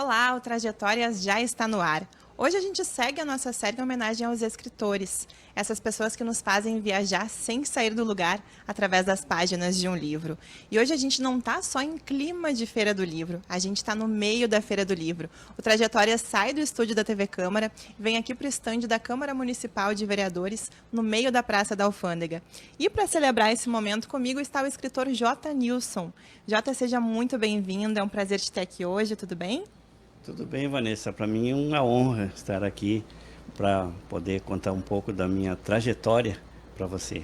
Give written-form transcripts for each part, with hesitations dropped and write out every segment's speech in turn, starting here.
Olá, o Trajetórias já está no ar. Hoje a gente segue a nossa série em homenagem aos escritores, essas pessoas que nos fazem viajar sem sair do lugar através das páginas de um livro. E hoje a gente não está só em clima de Feira do Livro, a gente está no meio da Feira do Livro. O Trajetórias sai do estúdio da TV Câmara e vem aqui para o estande da Câmara Municipal de Vereadores, no meio da Praça da Alfândega. E para celebrar esse momento comigo está o escritor J. Nilson. J, seja muito bem-vindo, é um prazer te ter aqui hoje, tudo bem? Tudo bem, Vanessa. Para mim é uma honra estar aqui para poder contar um pouco da minha trajetória para você.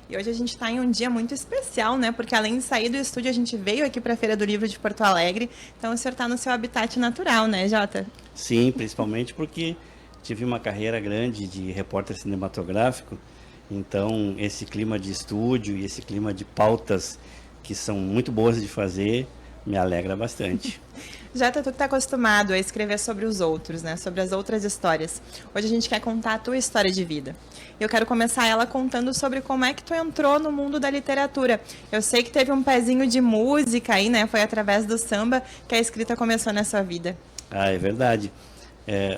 E hoje a gente está em um dia muito especial, né? Porque além de sair do estúdio, a gente veio aqui para a Feira do Livro de Porto Alegre. Então o senhor está no seu habitat natural, né, Jota? Sim, principalmente porque tive uma carreira grande de repórter cinematográfico. Então esse clima de estúdio e esse clima de pautas que são muito boas de fazer me alegra bastante. Jota, tu que está acostumado a escrever sobre os outros, né? Sobre as outras histórias. Hoje a gente quer contar a tua história de vida. Eu quero começar ela contando sobre como é que tu entrou no mundo da literatura. Eu sei que teve um pezinho de música aí, né? Foi através do samba que a escrita começou na sua vida. Ah, é verdade.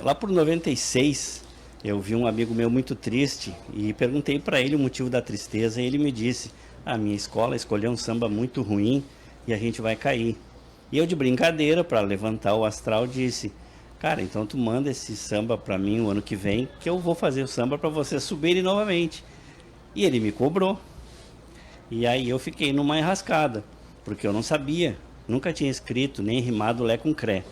Lá por 96, eu vi um amigo meu muito triste e perguntei para ele o motivo da tristeza e ele me disse: a minha escola escolheu um samba muito ruim e a gente vai cair. E eu, de brincadeira, para levantar o astral, disse: cara, então tu manda esse samba para mim o ano que vem, que eu vou fazer o samba para você subir novamente. E ele me cobrou. E aí eu fiquei numa enrascada, porque eu não sabia, nunca tinha escrito, nem rimado Lé com Cré.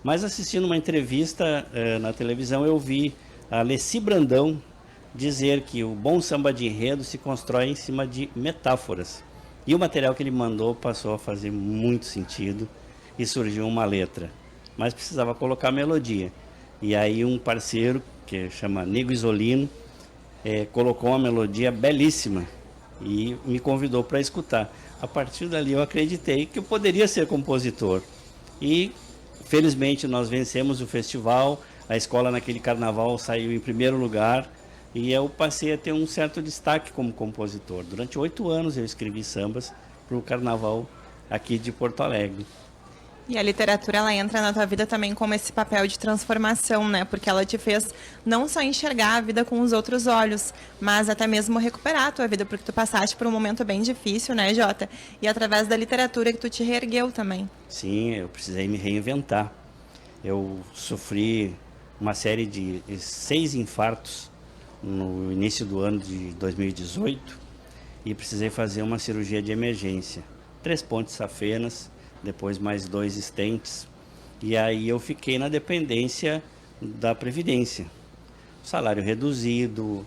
Mas assistindo uma entrevista na televisão, eu vi a Leci Brandão dizer que o bom samba de enredo se constrói em cima de metáforas. E o material que ele mandou passou a fazer muito sentido e surgiu uma letra. Mas precisava colocar melodia. E aí um parceiro, que chama Nego Isolino, colocou uma melodia belíssima e me convidou para escutar. A partir dali eu acreditei que eu poderia ser compositor. E felizmente nós vencemos o festival, a escola naquele carnaval saiu em primeiro lugar. E eu passei a ter um certo destaque como compositor. Durante 8 anos eu escrevi sambas para o carnaval aqui de Porto Alegre. E a literatura, ela entra na tua vida também como esse papel de transformação, né? Porque ela te fez não só enxergar a vida com os outros olhos, mas até mesmo recuperar a tua vida, porque tu passaste por um momento bem difícil, né, Jota? E através da literatura que tu te reergueu também. Sim, eu precisei me reinventar. Eu sofri uma série de 6 infartos no início do ano de 2018 e precisei fazer uma cirurgia de emergência. 3 pontes safenas, depois mais 2 estentes. E aí eu fiquei na dependência da Previdência. Salário reduzido,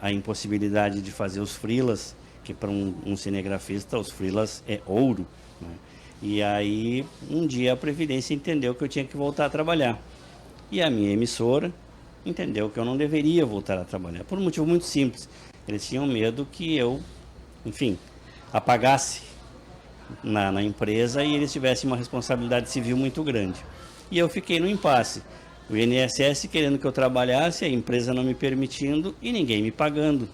a impossibilidade de fazer os freelas, que para um cinegrafista os freelas é ouro, né? E aí um dia a Previdência entendeu que eu tinha que voltar a trabalhar. E a minha emissora entendeu que eu não deveria voltar a trabalhar, por um motivo muito simples. Eles tinham medo que eu, enfim, apagasse na empresa e eles tivessem uma responsabilidade civil muito grande. E eu fiquei no impasse. O INSS querendo que eu trabalhasse, a empresa não me permitindo e ninguém me pagando.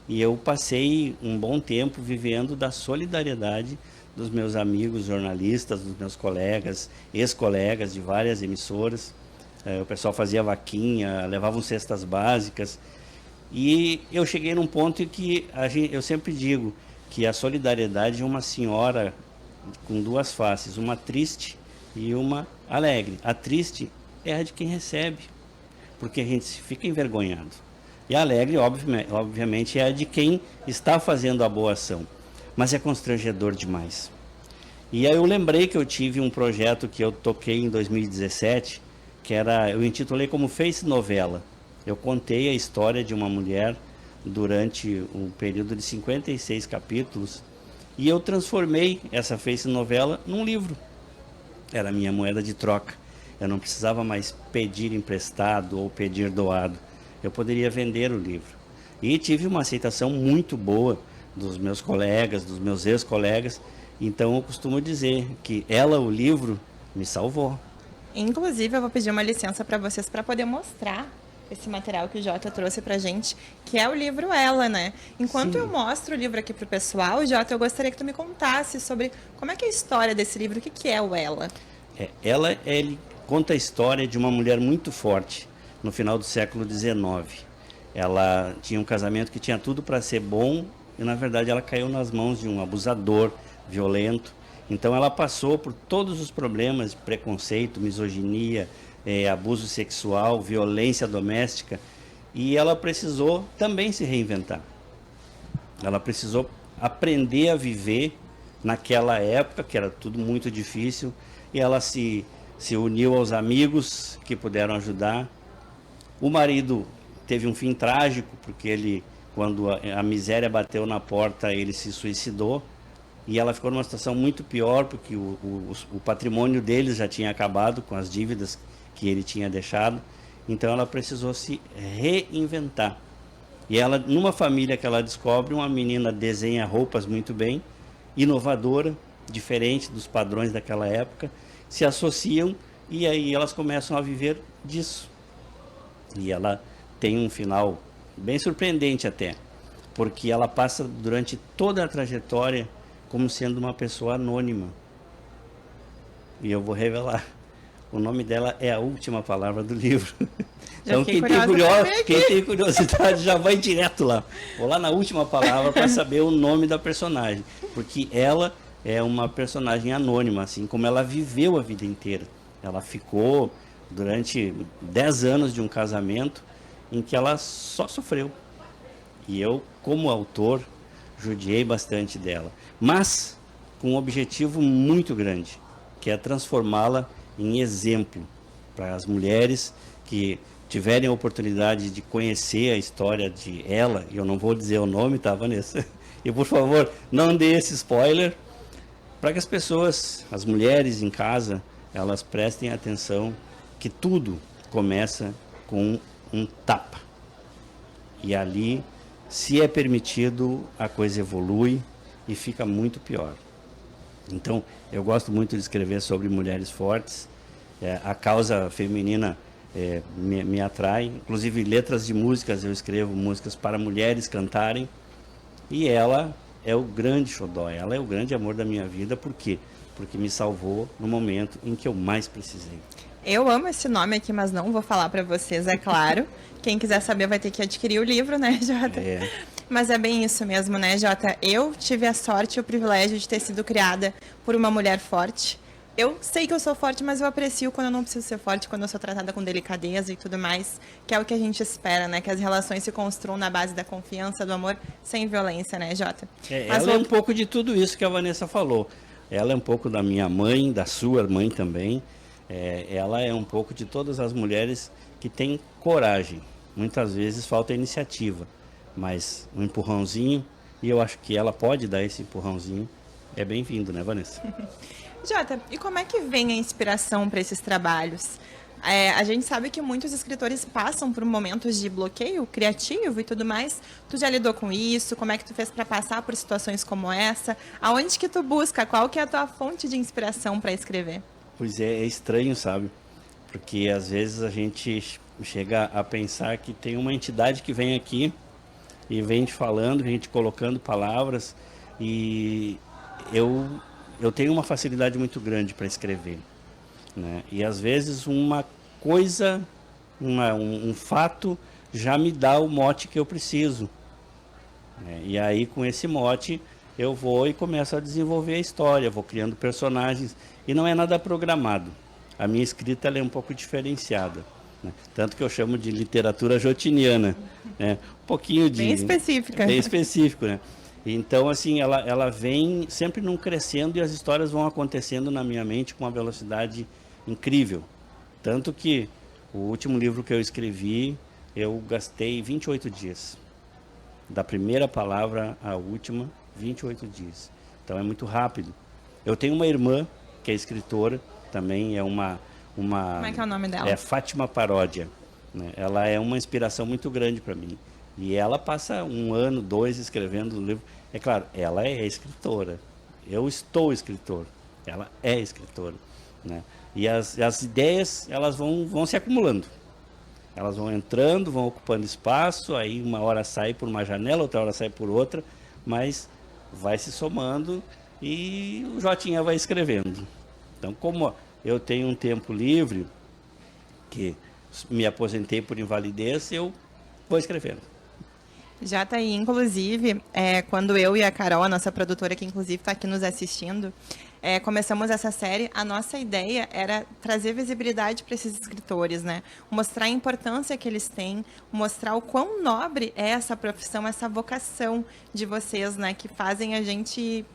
E eu passei um bom tempo vivendo da solidariedade dos meus amigos jornalistas, dos meus colegas, ex-colegas de várias emissoras. O pessoal fazia vaquinha, levavam cestas básicas. E eu cheguei num ponto em que eu sempre digo que a solidariedade é uma senhora com 2 faces, uma triste e uma alegre. A triste é a de quem recebe, porque a gente fica envergonhado. E a alegre, obviamente, é a de quem está fazendo a boa ação. Mas é constrangedor demais. E aí eu lembrei que eu tive um projeto que eu toquei em 2017, eu intitulei como Face Novela. Eu contei a história de uma mulher durante um período de 56 capítulos e eu transformei essa Face Novela num livro. Era a minha moeda de troca. Eu não precisava mais pedir emprestado ou pedir doado. Eu poderia vender o livro. E tive uma aceitação muito boa dos meus colegas, dos meus ex-colegas. Então eu costumo dizer que o livro, me salvou. Inclusive, eu vou pedir uma licença para vocês para poder mostrar esse material que o Jota trouxe pra gente, que é o livro Ela, né? Enquanto Sim. eu mostro o livro aqui pro pessoal, Jota, eu gostaria que tu me contasse sobre como é que é a história desse livro, o que é o Ela? Ele conta a história de uma mulher muito forte no final do século XIX. Ela tinha um casamento que tinha tudo para ser bom e, na verdade, ela caiu nas mãos de um abusador violento. Então, ela passou por todos os problemas de preconceito, misoginia, abuso sexual, violência doméstica, e ela precisou também se reinventar. Ela precisou aprender a viver naquela época, que era tudo muito difícil, e ela se uniu aos amigos que puderam ajudar. O marido teve um fim trágico, porque ele, quando a miséria bateu na porta, ele se suicidou, e ela ficou numa situação muito pior, porque o patrimônio deles já tinha acabado com as dívidas que ele tinha deixado, então ela precisou se reinventar. E ela, numa família que ela descobre, uma menina desenha roupas muito bem, inovadora, diferente dos padrões daquela época, se associam e aí elas começam a viver disso. E ela tem um final bem surpreendente até, porque ela passa durante toda a trajetória como sendo uma pessoa anônima. E eu vou revelar. O nome dela é a última palavra do livro. Então quem tem curiosidade já vai direto lá. Vou lá na última palavra para saber o nome da personagem. Porque ela é uma personagem anônima, assim como ela viveu a vida inteira. Ela ficou durante 10 anos de um casamento em que ela só sofreu. E eu, como autor, judiei bastante dela. Mas com um objetivo muito grande, que é transformá-la em exemplo para as mulheres que tiverem a oportunidade de conhecer a história de ela, e eu não vou dizer o nome, tá, Vanessa? E por favor, não dê esse spoiler, para que as pessoas, as mulheres em casa, elas prestem atenção que tudo começa com um tapa. E ali, se é permitido, a coisa evolui e fica muito pior. Então, eu gosto muito de escrever sobre mulheres fortes. A causa feminina me atrai. Inclusive, letras de músicas, eu escrevo músicas para mulheres cantarem. E ela é o grande xodó, ela é o grande amor da minha vida. Por quê? Porque me salvou no momento em que eu mais precisei. Eu amo esse nome aqui, mas não vou falar para vocês, é claro. Quem quiser saber vai ter que adquirir o livro, né, Jota? Mas é bem isso mesmo, né, Jota? Eu tive a sorte e o privilégio de ter sido criada por uma mulher forte. Eu sei que eu sou forte, mas eu aprecio quando eu não preciso ser forte, quando eu sou tratada com delicadeza e tudo mais, que é o que a gente espera, né? Que as relações se construam na base da confiança, do amor, sem violência, né, Jota? Ela é um pouco de tudo isso que a Vanessa falou. Ela é um pouco da minha mãe, da sua mãe também. Ela é um pouco de todas as mulheres que têm coragem. Muitas vezes falta iniciativa, mas um empurrãozinho, e eu acho que ela pode dar esse empurrãozinho, é bem-vindo, né, Vanessa? Jota, e como é que vem a inspiração para esses trabalhos? A gente sabe que muitos escritores passam por momentos de bloqueio criativo e tudo mais. Tu já lidou com isso? Como é que tu fez para passar por situações como essa? Aonde que tu busca? Qual que é a tua fonte de inspiração para escrever? Pois é estranho, sabe? Porque às vezes a gente chega a pensar que tem uma entidade que vem aqui e vem te falando, vem te colocando palavras, e eu tenho uma facilidade muito grande para escrever, né? E às vezes uma coisa, um fato já me dá o mote que eu preciso, né? E aí com esse mote eu vou e começo a desenvolver a história, vou criando personagens, e não é nada programado. A minha escrita ela é um pouco diferenciada, né? Tanto que eu chamo de literatura jotiniana, né? Um pouquinho de... Bem específica. Bem específico, né? Então, assim, ela vem sempre num crescendo e as histórias vão acontecendo na minha mente com uma velocidade incrível. Tanto que o último livro que eu escrevi, eu gastei 28 dias. Da primeira palavra à última, 28 dias. Então é muito rápido. Eu tenho uma irmã que é escritora, também é uma... Como é que é o nome dela? É Fátima Paródia, né? Ela é uma inspiração muito grande para mim. E ela passa 1 ano, 2 escrevendo o livro. É claro, ela é escritora. Eu estou escritor. Ela é escritora, né? E as ideias, elas vão se acumulando. Elas vão entrando, vão ocupando espaço, aí uma hora sai por uma janela, outra hora sai por outra, mas vai se somando e o Jotinha vai escrevendo. Então, como eu tenho um tempo livre, que me aposentei por invalidez, eu vou escrevendo. Já tá aí, inclusive, quando eu e a Carol, a nossa produtora, que inclusive está aqui nos assistindo, começamos essa série, a nossa ideia era trazer visibilidade para esses escritores, né? Mostrar a importância que eles têm, mostrar o quão nobre é essa profissão, essa vocação de vocês, né? Que fazem a gente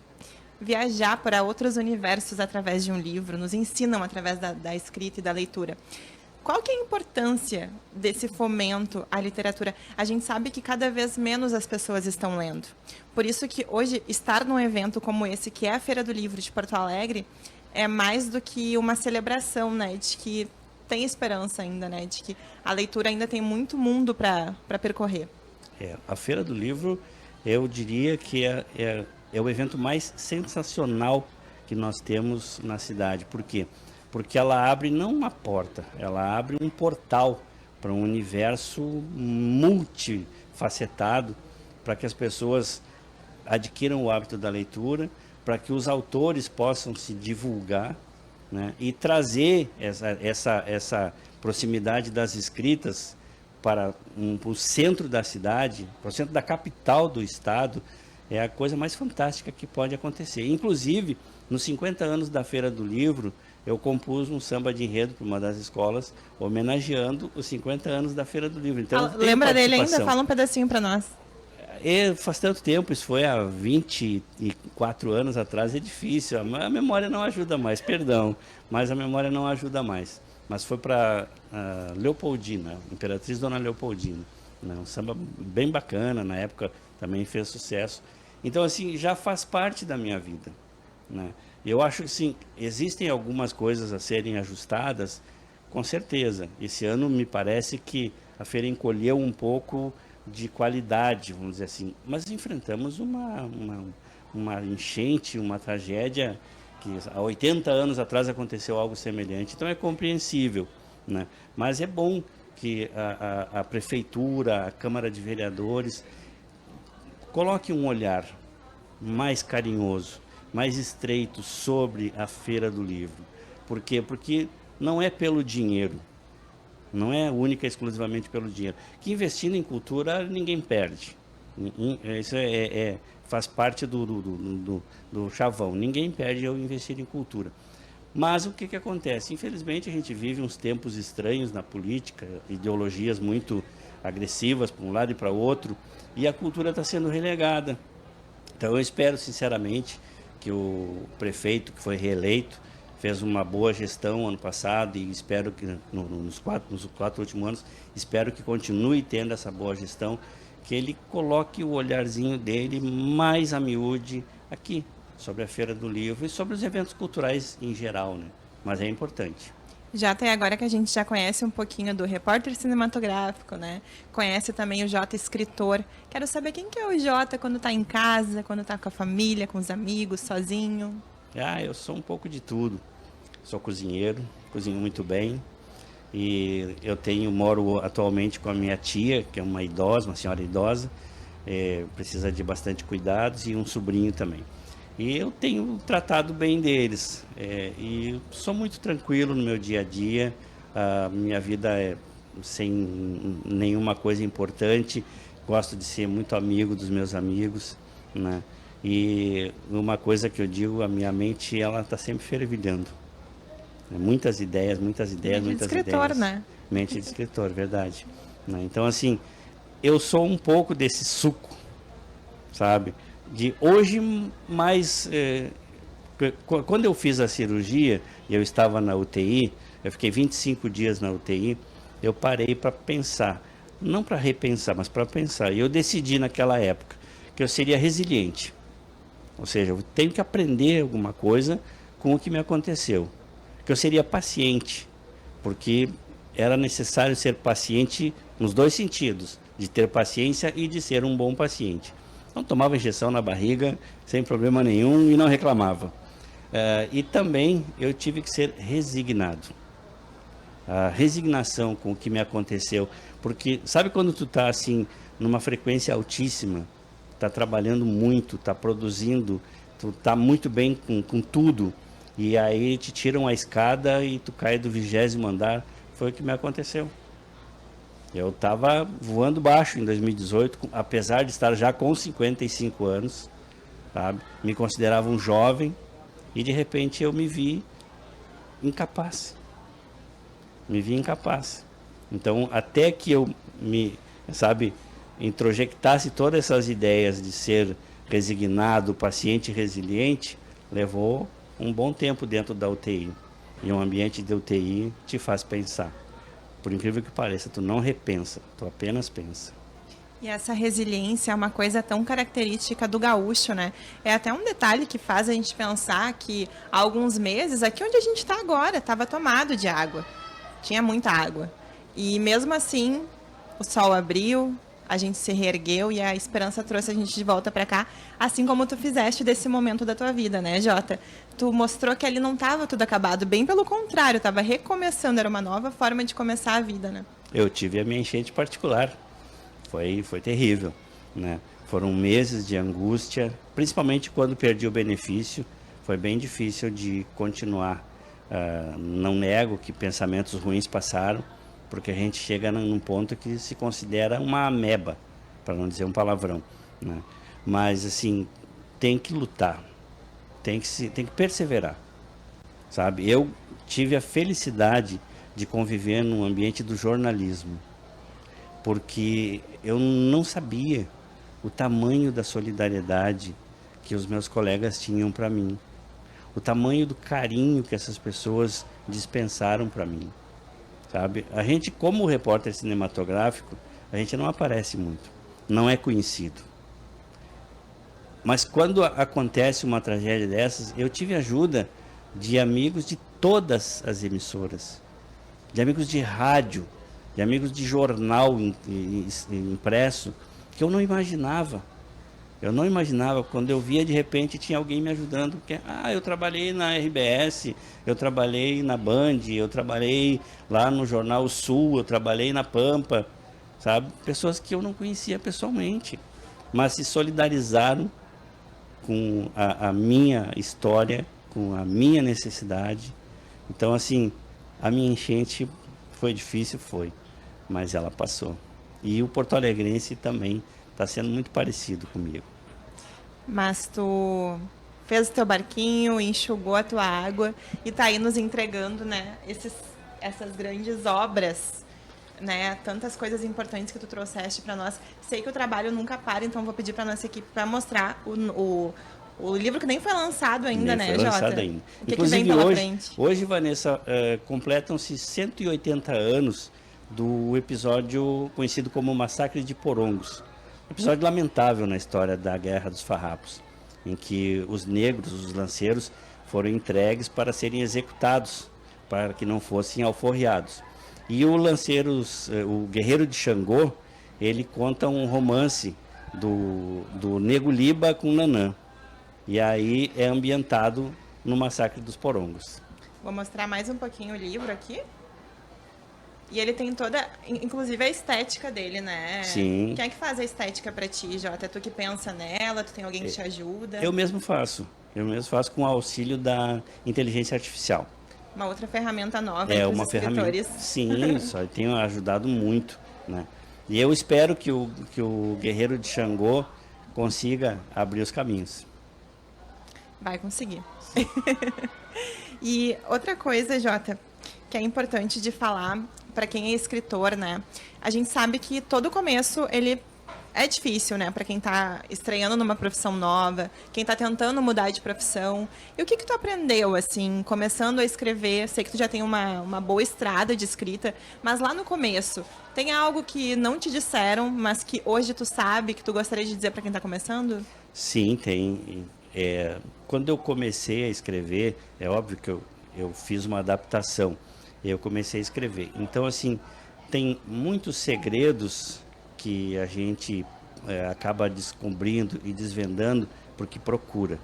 viajar para outros universos através de um livro, nos ensinam através da escrita e da leitura. Qual que é a importância desse fomento à literatura? A gente sabe que cada vez menos as pessoas estão lendo. Por isso que hoje estar num evento como esse, que é a Feira do Livro de Porto Alegre, é mais do que uma celebração, né? De que tem esperança ainda, né? De que a leitura ainda tem muito mundo para percorrer. A Feira do Livro, eu diria que é o evento mais sensacional que nós temos na cidade. Por quê? Porque ela abre não uma porta, ela abre um portal para um universo multifacetado, para que as pessoas adquiram o hábito da leitura, para que os autores possam se divulgar, né, e trazer essa proximidade das escritas para o centro da cidade, para o centro da capital do estado. É a coisa mais fantástica que pode acontecer. Inclusive, nos 50 anos da Feira do Livro, eu compus um samba de enredo para uma das escolas, homenageando os 50 anos da Feira do Livro. Então, lembra dele ainda? Fala um pedacinho para nós. Faz tanto tempo, isso foi há 24 anos atrás, é difícil, a memória não ajuda mais, perdão, mas a memória não ajuda mais. Mas foi para Leopoldina, Imperatriz Dona Leopoldina, né? Um samba bem bacana, na época também fez sucesso. Então, assim, já faz parte da minha vida, né? Eu acho que, sim, existem algumas coisas a serem ajustadas, com certeza. Esse ano me parece que a feira encolheu um pouco de qualidade, vamos dizer assim. Mas enfrentamos uma enchente, uma tragédia que há 80 anos atrás aconteceu algo semelhante. Então é compreensível, né? Mas é bom que a prefeitura, a Câmara de Vereadores, coloque um olhar mais carinhoso, mais estreito sobre a Feira do Livro. Por quê? Porque não é pelo dinheiro, não é única e exclusivamente pelo dinheiro. Que investindo em cultura ninguém perde. Isso faz parte do chavão. Ninguém perde ao investir em cultura. Mas o que acontece? Infelizmente a gente vive uns tempos estranhos na política, ideologias muito agressivas para um lado e para o outro, e a cultura está sendo relegada. Então eu espero sinceramente que o prefeito que foi reeleito fez uma boa gestão ano passado, e espero que nos quatro últimos anos, espero que continue tendo essa boa gestão, que ele coloque o olharzinho dele mais a miúde aqui, sobre a Feira do Livro e sobre os eventos culturais em geral, né? Mas é importante. Já até agora que a gente já conhece um pouquinho do repórter cinematográfico, né? Conhece também o Jota escritor. Quero saber quem que é o Jota quando está em casa, quando está com a família, com os amigos, sozinho. Eu sou um pouco de tudo. Sou cozinheiro, cozinho muito bem. E moro atualmente com a minha tia, que é uma idosa, uma senhora idosa, precisa de bastante cuidados, e um sobrinho também. E eu tenho tratado bem deles, e sou muito tranquilo no meu dia a dia. A minha vida é sem nenhuma coisa importante, gosto de ser muito amigo dos meus amigos, né? E uma coisa que eu digo, a minha mente, ela está sempre fervilhando. Muitas ideias, muitas ideias, Mente muitas de escritor, ideias. né? Mente de escritor, verdade. Né? Então, assim, eu sou um pouco desse suco, sabe? De hoje, mais... quando eu fiz a cirurgia, e eu estava na UTI, eu fiquei 25 dias na UTI, eu parei para pensar, não para repensar, mas para pensar. E eu decidi naquela época que eu seria resiliente. Ou seja, eu tenho que aprender alguma coisa com o que me aconteceu. Que eu seria paciente, porque era necessário ser paciente nos dois sentidos, de ter paciência e de ser um bom paciente. Então, tomava injeção na barriga sem problema nenhum e não reclamava. E também eu tive que ser resignado. A resignação com o que me aconteceu, porque sabe quando tu está assim numa frequência altíssima, está trabalhando muito, está produzindo, tu está muito bem com tudo, e aí te tiram a escada e tu cai do 20º andar. Foi o que me aconteceu. Eu estava voando baixo em 2018, apesar de estar já com 55 anos, sabe? Me considerava um jovem e de repente eu me vi incapaz. Me vi incapaz. Então, até que eu introjectasse todas essas ideias de ser resignado, paciente e resiliente, levou um bom tempo dentro da UTI. E um ambiente de UTI te faz pensar. Por incrível que pareça, tu não repensa, tu apenas pensa. E essa resiliência é uma coisa tão característica do gaúcho, né? É até um detalhe que faz a gente pensar que há alguns meses, aqui onde a gente está agora, estava tomado de água. Tinha muita água. E mesmo assim, o sol abriu, a gente se reergueu e a esperança trouxe a gente de volta para cá, assim como tu fizeste desse momento da tua vida, né, Jota? Tu mostrou que ali não estava tudo acabado, bem pelo contrário, estava recomeçando, era uma nova forma de começar a vida, né? Eu tive a minha enchente particular, foi terrível, né? Foram meses de angústia, principalmente quando perdi o benefício, foi bem difícil de continuar. Não nego que pensamentos ruins passaram, porque a gente chega num ponto que se considera uma ameba, para não dizer um palavrão, né? Mas assim, tem que lutar, tem que perseverar, sabe? Eu tive a felicidade de conviver num ambiente do jornalismo, porque eu não sabia o tamanho da solidariedade que os meus colegas tinham para mim, o tamanho do carinho que essas pessoas dispensaram para mim, sabe? A gente, como repórter cinematográfico, a gente não aparece muito, não é conhecido. Mas quando acontece uma tragédia dessas, eu tive ajuda de amigos de todas as emissoras, de amigos de rádio, de amigos de jornal impresso, que eu não imaginava. Eu não imaginava, quando eu via de repente tinha alguém me ajudando, porque eu trabalhei na RBS, eu trabalhei na Band, eu trabalhei lá no Jornal Sul, eu trabalhei na Pampa, sabe? Pessoas que eu não conhecia pessoalmente, mas se solidarizaram com a minha história, com a minha necessidade. Então, assim, a minha enchente foi difícil, mas ela passou. E o porto-alegrense também está sendo muito parecido comigo. Mas tu fez o teu barquinho, enxugou a tua água e tá aí nos entregando, né, essas grandes obras, né, tantas coisas importantes que tu trouxeste para nós. Sei que o trabalho nunca para, então vou pedir para nossa equipe para mostrar o livro que nem foi lançado ainda, nem né, foi Jota? lançado ainda. O que Inclusive, vem pela hoje, frente? Hoje, Vanessa, completam-se 180 anos do episódio conhecido como Massacre de Porongos. Episódio lamentável na história da Guerra dos Farrapos, em que os negros, os lanceiros, foram entregues para serem executados, para que não fossem alforriados. E o Guerreiro de Xangô, ele conta um romance do Nego Liba com Nanã. E aí é ambientado no Massacre dos Porongos. Vou mostrar mais um pouquinho o livro aqui. E ele tem toda, inclusive a estética dele, né? Sim. Quem é que faz a estética pra ti, Jota? É tu que pensa nela? Tu tem alguém que te ajuda? Eu mesmo faço com o auxílio da inteligência artificial. Uma outra ferramenta nova É para os uma ferramenta. escritores. Sim, só tem ajudado muito, né? E eu espero que o Guerreiro de Xangô consiga abrir os caminhos. Vai conseguir. E outra coisa, Jota, que é importante de falar para quem é escritor, né? A gente sabe que todo começo ele é difícil, né? Para quem está estreando numa profissão nova, quem está tentando mudar de profissão. E o que tu aprendeu, assim, começando a escrever? Sei que tu já tem uma boa estrada de escrita, mas lá no começo, tem algo que não te disseram, mas que hoje tu sabe, que tu gostaria de dizer para quem está começando? Sim, tem. Quando eu comecei a escrever, é óbvio que eu fiz uma adaptação. Eu comecei a escrever. Então, assim, tem muitos segredos que a gente acaba descobrindo e desvendando porque procura.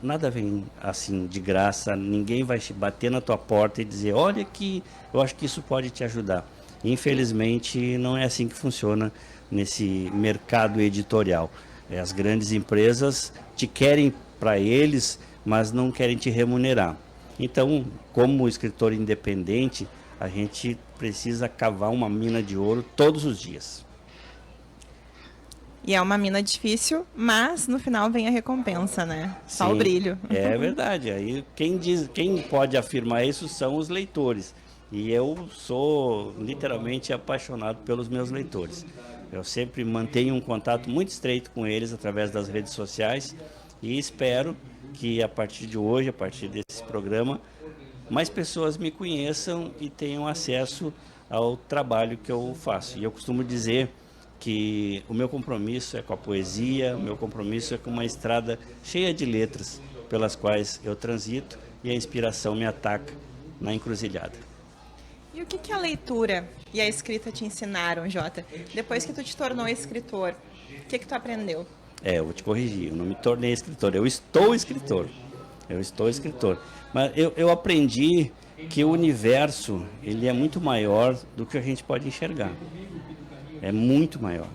Nada vem assim de graça, ninguém vai bater na tua porta e dizer, olha que eu acho que isso pode te ajudar. Infelizmente, não é assim que funciona nesse mercado editorial. As grandes empresas te querem para eles, mas não querem te remunerar. Então, como escritor independente, a gente precisa cavar uma mina de ouro todos os dias. E é uma mina difícil, mas no final vem a recompensa, né? Só Sim, o brilho. é verdade. Aí quem pode afirmar isso são os leitores. E eu sou literalmente apaixonado pelos meus leitores. Eu sempre mantenho um contato muito estreito com eles através das redes sociais e espero que a partir de hoje, a partir desse programa, mais pessoas me conheçam e tenham acesso ao trabalho que eu faço. E eu costumo dizer que o meu compromisso é com a poesia, o meu compromisso é com uma estrada cheia de letras pelas quais eu transito e a inspiração me ataca na encruzilhada. E o que a leitura e a escrita te ensinaram, Jota? Depois que tu te tornou escritor, o que tu aprendeu? Eu vou te corrigir, eu não me tornei escritor, eu estou escritor. Eu estou escritor. Mas eu aprendi que o universo, ele é muito maior do que a gente pode enxergar. É muito maior.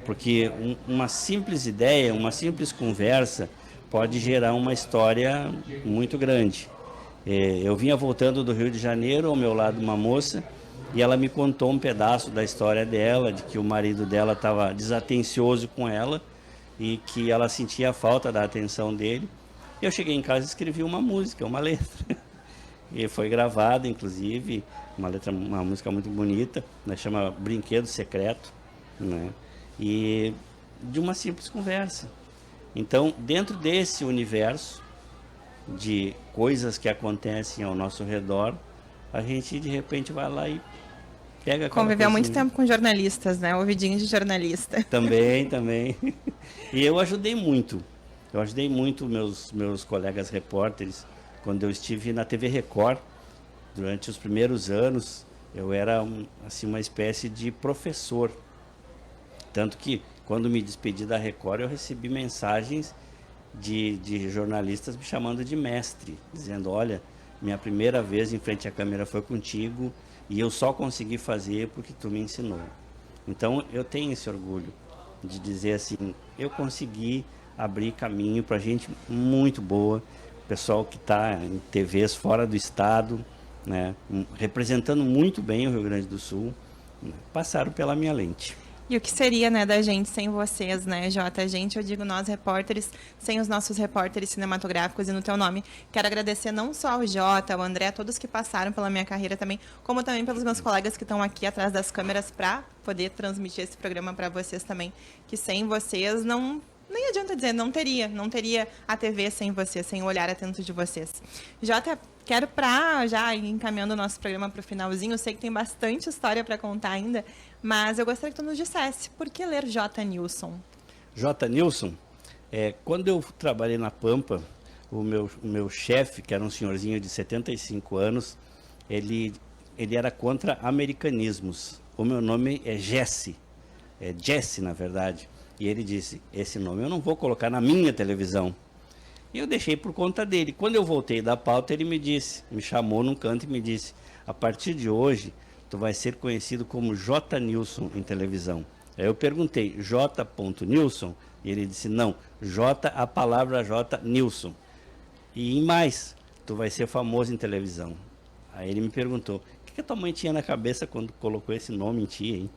Porque uma simples ideia, uma simples conversa pode gerar uma história muito grande. Eu vinha voltando do Rio de Janeiro, ao meu lado uma moça, e ela me contou um pedaço da história dela, de que o marido dela estava desatencioso com ela e que ela sentia a falta da atenção dele. Eu cheguei em casa e escrevi uma música, uma letra. E foi gravada, inclusive, uma música muito bonita, né, chama Brinquedo Secreto, né, e de uma simples conversa. Então, dentro desse universo de coisas que acontecem ao nosso redor, a gente de repente vai lá e pega aquela Conviveu muito coisinha. tempo com jornalistas, né? Ouvidinho de jornalista. Também. E eu ajudei muito. Eu ajudei muito meus colegas repórteres. Quando eu estive na TV Record, durante os primeiros anos, eu era assim, uma espécie de professor. Tanto que, quando me despedi da Record, eu recebi mensagens de jornalistas me chamando de mestre, dizendo, olha, minha primeira vez em frente à câmera foi contigo e eu só consegui fazer porque tu me ensinou. Então, eu tenho esse orgulho de dizer assim, eu consegui abrir caminho para gente muito boa, pessoal que está em TVs fora do estado, né, representando muito bem o Rio Grande do Sul, né, passaram pela minha lente. E o que seria, né, da gente sem vocês, né, Jota? A gente, eu digo nós repórteres, sem os nossos repórteres cinematográficos, e no teu nome quero agradecer não só ao Jota, ao André, a todos que passaram pela minha carreira também, como também pelos meus colegas que estão aqui atrás das câmeras para poder transmitir esse programa para vocês também, que sem vocês não... Nem adianta dizer, não teria a TV sem vocês, sem o olhar atento de vocês. Jota, quero já ir encaminhando o nosso programa para o finalzinho, eu sei que tem bastante história para contar ainda, mas eu gostaria que tu nos dissesse, por que ler J. Nilson? J. Nilson, quando eu trabalhei na Pampa, o meu chefe, que era um senhorzinho de 75 anos, ele era contra americanismos. O meu nome é Jesse, na verdade. E ele disse, esse nome eu não vou colocar na minha televisão. E eu deixei por conta dele. Quando eu voltei da pauta, ele me chamou num canto e me disse, a partir de hoje, tu vai ser conhecido como J. Nilson em televisão. Aí eu perguntei, J. Nilson? E ele disse, não, J, a palavra J, Nilson. E mais, tu vai ser famoso em televisão. Aí ele me perguntou, o que a tua mãe tinha na cabeça quando colocou esse nome em ti, hein?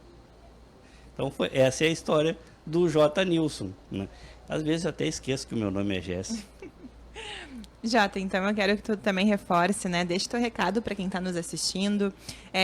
Então, essa é a história do J. Nilson, né? Às vezes eu até esqueço que o meu nome é Jesse. Jota, então eu quero que tu também reforce, né? Deixe teu recado para quem está nos assistindo.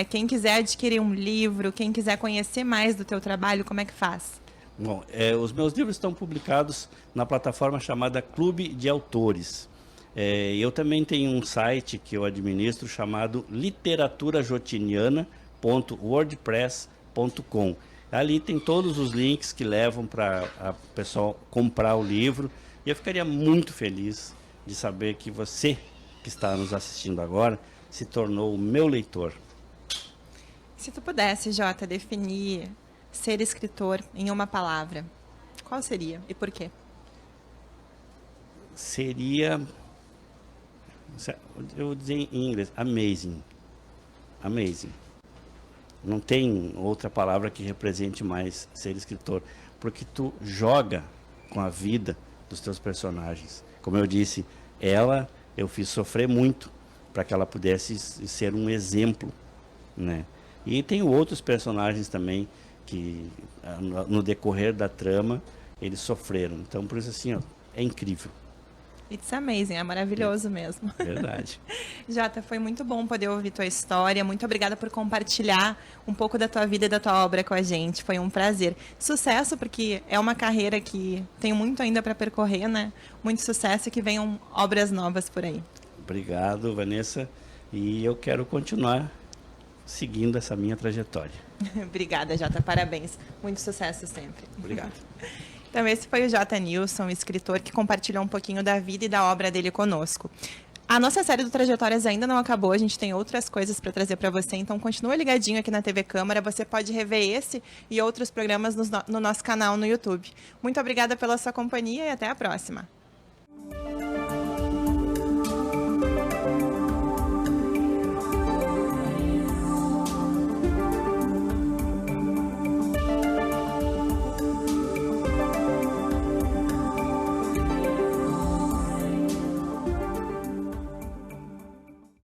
Quem quiser adquirir um livro, quem quiser conhecer mais do teu trabalho, como é que faz? Bom, os meus livros estão publicados na plataforma chamada Clube de Autores. Eu também tenho um site que eu administro chamado literaturajotiniana.wordpress.com. Ali tem todos os links que levam para o pessoal comprar o livro. E eu ficaria muito feliz de saber que você, que está nos assistindo agora, se tornou o meu leitor. Se tu pudesse, Jota, definir ser escritor em uma palavra, qual seria e por quê? Seria, eu vou dizer em inglês, amazing. Amazing. Não tem outra palavra que represente mais ser escritor, porque tu joga com a vida dos teus personagens. Como eu disse, ela eu fiz sofrer muito para que ela pudesse ser um exemplo, né? E tem outros personagens também que no decorrer da trama eles sofreram. Então, por isso assim, ó, é incrível. It's amazing, é maravilhoso mesmo. Verdade. Jota, foi muito bom poder ouvir tua história. Muito obrigada por compartilhar um pouco da tua vida e da tua obra com a gente. Foi um prazer. Sucesso, porque é uma carreira que tem muito ainda para percorrer, né? Muito sucesso e que venham obras novas por aí. Obrigado, Vanessa. E eu quero continuar seguindo essa minha trajetória. Obrigada, Jota. Parabéns. Muito sucesso sempre. Obrigado. Então, esse foi o Jota Nilson, escritor que compartilhou um pouquinho da vida e da obra dele conosco. A nossa série do Trajetórias ainda não acabou, a gente tem outras coisas para trazer para você, então continua ligadinho aqui na TV Câmara, você pode rever esse e outros programas no nosso canal no YouTube. Muito obrigada pela sua companhia e até a próxima.